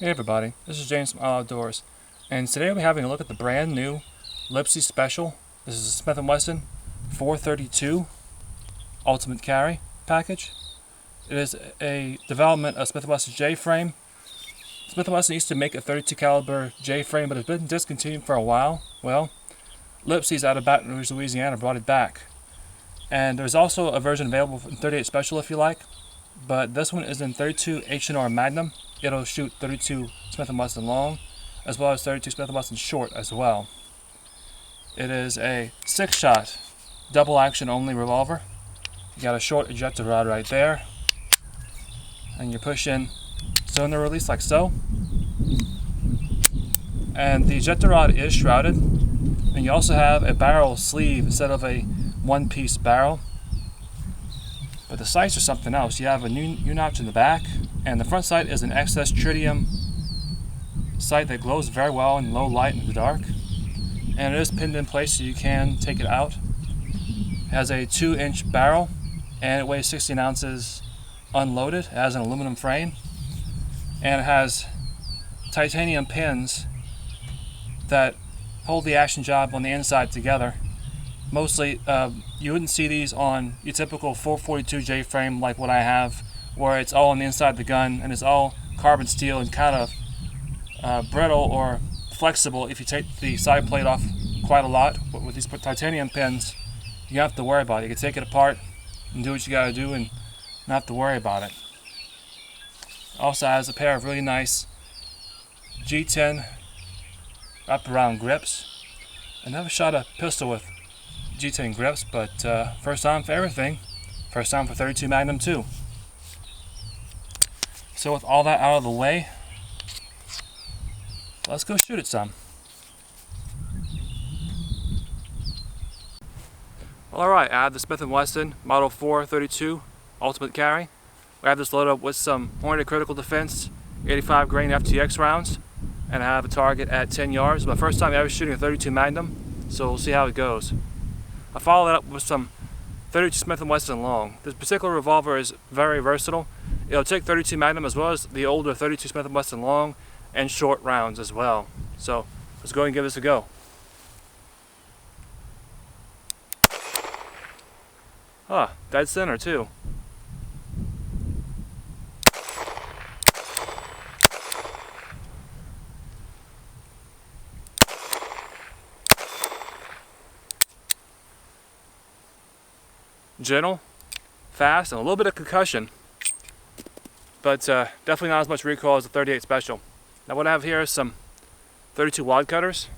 Hey everybody, this is James from All Outdoors, and today we'll be having a look at the brand new Lipsey Special. This is a Smith & Wesson 432 Ultimate Carry package. It is a development of Smith & Wesson's J-frame. Smith & Wesson used to make a 32 caliber J-frame, but it's been discontinued for a while. Well, Lipsey's out of Baton Rouge, Louisiana, brought it back. And there's also a version available in 38 Special if you like, but this one is in 32 H&R Magnum. It'll shoot 32 Smith & Wesson Long, as well as 32 Smith & Wesson Short as well. It is a 6-shot, double action only revolver. You got a short ejector rod right there, and you push in cylinder release like so. And the ejector rod is shrouded, and you also have a barrel sleeve instead of a one-piece barrel. But the sights are something else. You have a U-notch in the back, and the front sight is an XS tritium sight that glows very well in low light in the dark. And it is pinned in place so you can take it out. It has a 2-inch barrel, and it weighs 16 ounces unloaded. It has an aluminum frame, and it has titanium pins that hold the action job on the inside together. Mostly, you wouldn't see these on your typical 442 J-frame like what I have, where it's all on the inside of the gun and it's all carbon steel and kind of brittle or flexible if you take the side plate off quite a lot. But with these titanium pins, you don't have to worry about it. You can take it apart and do what you gotta do and not have to worry about it. Also has a pair of really nice G10 wraparound grips. I never shot a pistol with G10 grips, but first time for everything. First time for 32 Magnum too. So with all that out of the way, let's go shoot it some. Well, alright, I have the Smith & Wesson Model 432 Ultimate Carry. We have this loaded up with some Hornady Critical Defense 85 grain FTX rounds, and I have a target at 10 yards. My first time ever shooting a 32 Magnum, so we'll see how it goes. I follow that up with some 32 Smith & Wesson Long. This particular revolver is very versatile. It'll take 32 Magnum as well as the older 32 Smith & Wesson Long and short rounds as well. So let's go ahead and give this a go. Dead center too. Gentle, fast, and a little bit of concussion, but definitely not as much recoil as the 38 Special. Now what I have here is some 32 wad cutters,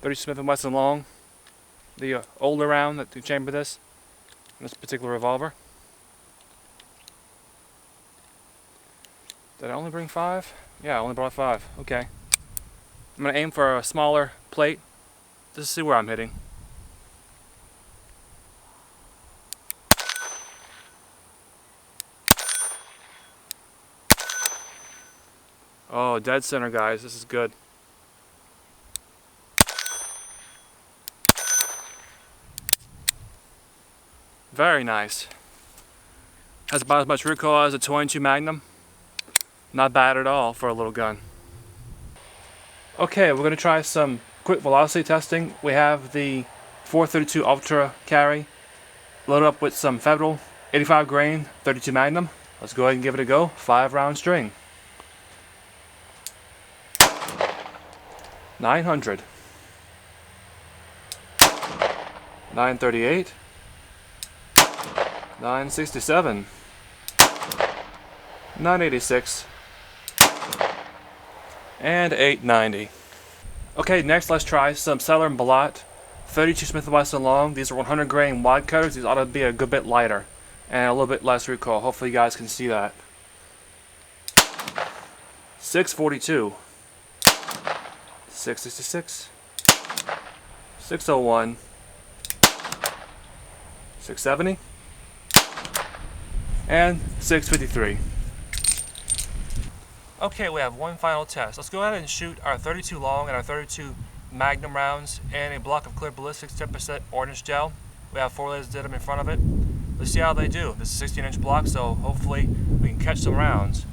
32 Smith & Wesson Long, the older round that to chamber this particular revolver. Did I only bring 5? Yeah, I only brought 5. Okay. I'm going to aim for a smaller plate just to see where I'm hitting. Oh, dead center, guys. This is good. Very nice. Has about as much recoil as a 22 Magnum. Not bad at all for a little gun. Okay, we're going to try some quick velocity testing. We have the 432 Ultra Carry loaded up with some Federal 85 grain 32 Magnum. Let's go ahead and give it a go. 5-round string. 900, 938, 967, 986, and 890. Okay, next let's try some Cellar & Ballot 32 Smith & Wesson Long. These are 100 grain wad cutters. These ought to be a good bit lighter and a little bit less recoil. Hopefully you guys can see that. 642. 666, 601, 670, and 653. Okay, we have one final test. Let's go ahead and shoot our 32 Long and our 32 Magnum rounds in a block of clear ballistics 10% orange gel. We have 4 layers of didim in front of it. Let's see how they do. This is a 16-inch block, so hopefully we can catch some rounds.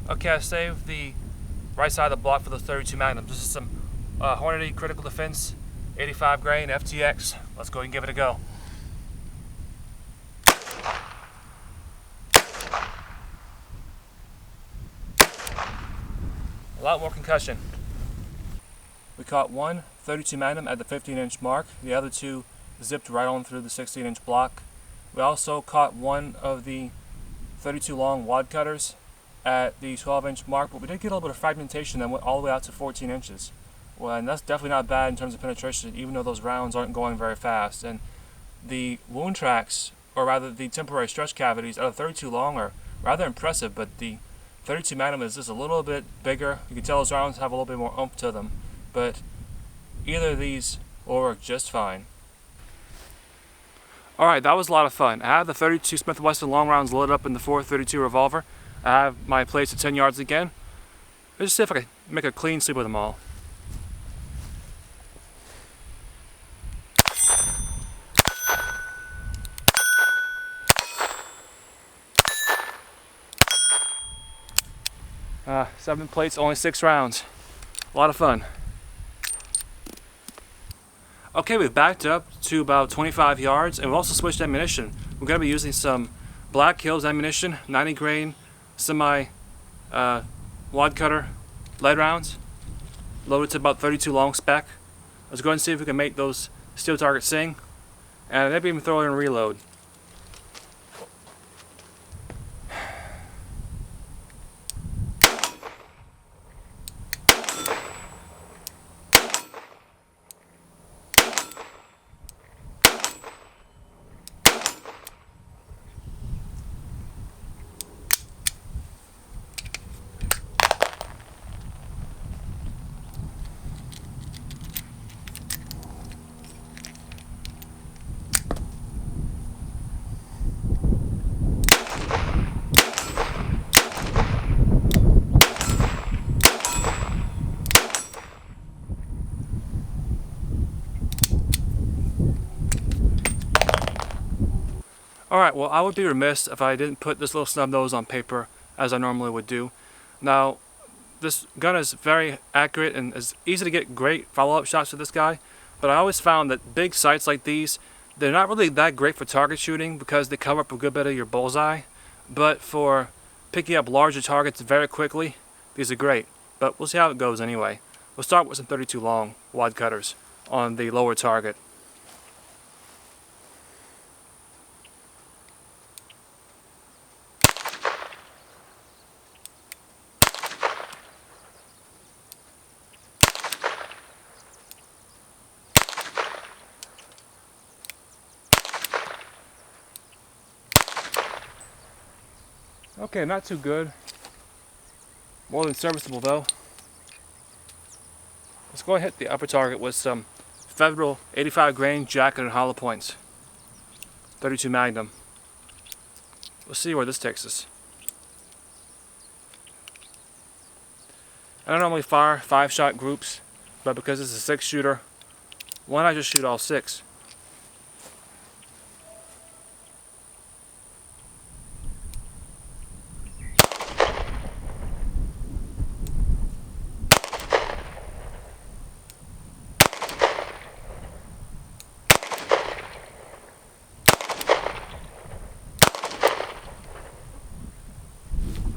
Okay, I saved the right side of the block for those 32 Magnums. This is some Hornady Critical Defense 85 grain FTX. Let's go and give it a go. A lot more concussion. We caught one 32 Magnum at the 15-inch mark. The other two zipped right on through the 16-inch block. We also caught one of the 32 Long wad cutters at the 12-inch mark, but we did get a little bit of fragmentation that went all the way out to 14 inches. Well, and that's definitely not bad in terms of penetration, even though those rounds aren't going very fast. And the wound tracks, or rather the temporary stretch cavities out of 32 Long are rather impressive, but the 32 Magnum is just a little bit bigger. You can tell those rounds have a little bit more oomph to them, but either of these will work just fine. Alright, that was a lot of fun. I have the 32 Smith & Wesson long rounds loaded up in the 4.32 revolver. I have my plates at 10 yards again. Let's see if I can make a clean sweep of them all. Seven plates, only 6 rounds. A lot of fun. Okay, we've backed up to about 25 yards, and we've also switched ammunition. We're going to be using some Black Hills ammunition, 90 grain semi wad cutter lead rounds, loaded to about 32 Long spec. Let's go ahead and see if we can make those steel targets sing, and maybe even throw in a reload. Alright, well, I would be remiss if I didn't put this little snub nose on paper as I normally would do. Now, this gun is very accurate and it's easy to get great follow-up shots with this guy, but I always found that big sights like these, they're not really that great for target shooting because they cover up a good bit of your bullseye, but for picking up larger targets very quickly, these are great. But we'll see how it goes anyway. We'll start with some 32 Long wad cutters on the lower target. Okay, not too good. More than serviceable though. Let's go ahead and hit the upper target with some Federal 85 grain jacket and hollow points. 32 Magnum. We'll see where this takes us. I don't normally fire 5-shot groups, but because it's a 6-shooter, why not just shoot all 6?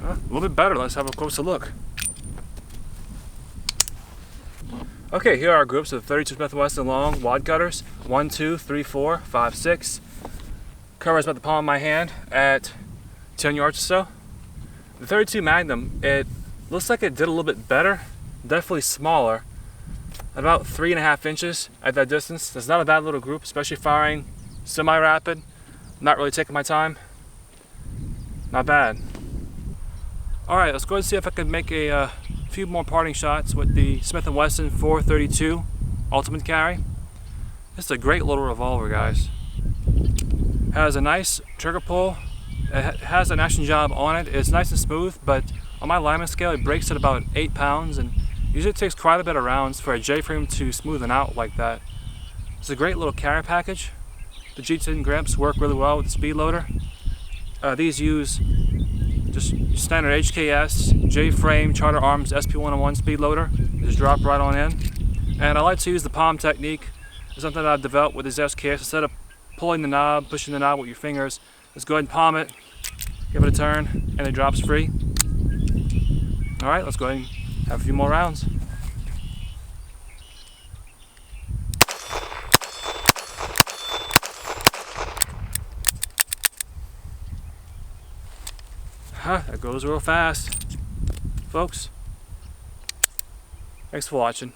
A little bit better. Let's have a closer look. Okay, here are our groups of 32 Smith & Wesson Long wad cutters. 1, 2, 3, 4, 5, 6. Covers about the palm of my hand at 10 yards or so. The 32 Magnum, it looks like it did a little bit better. Definitely smaller. About 3.5 inches at that distance. That's not a bad little group, especially firing semi-rapid. Not really taking my time. Not bad. Alright, let's go ahead and see if I can make a few more parting shots with the Smith & Wesson 432 Ultimate Carry. This is a great little revolver, guys. Has a nice trigger pull. It has an action job on it. It's nice and smooth, but on my lineman scale it breaks at about 8 pounds, and Usually it takes quite a bit of rounds for a J-frame to smoothen out like that. It's a great little carry package. The G10 grips work really well with the speed loader. These use just standard HKS, J-frame, Charter Arms SP101 speed loader. Just drop right on in. And I like to use the palm technique. It's something that I've developed with this SKS. Instead of pulling the knob, pushing the knob with your fingers, just go ahead and palm it, give it a turn, and it drops free. Alright, let's go ahead and have a few more rounds. That goes real fast. Folks, thanks for watching.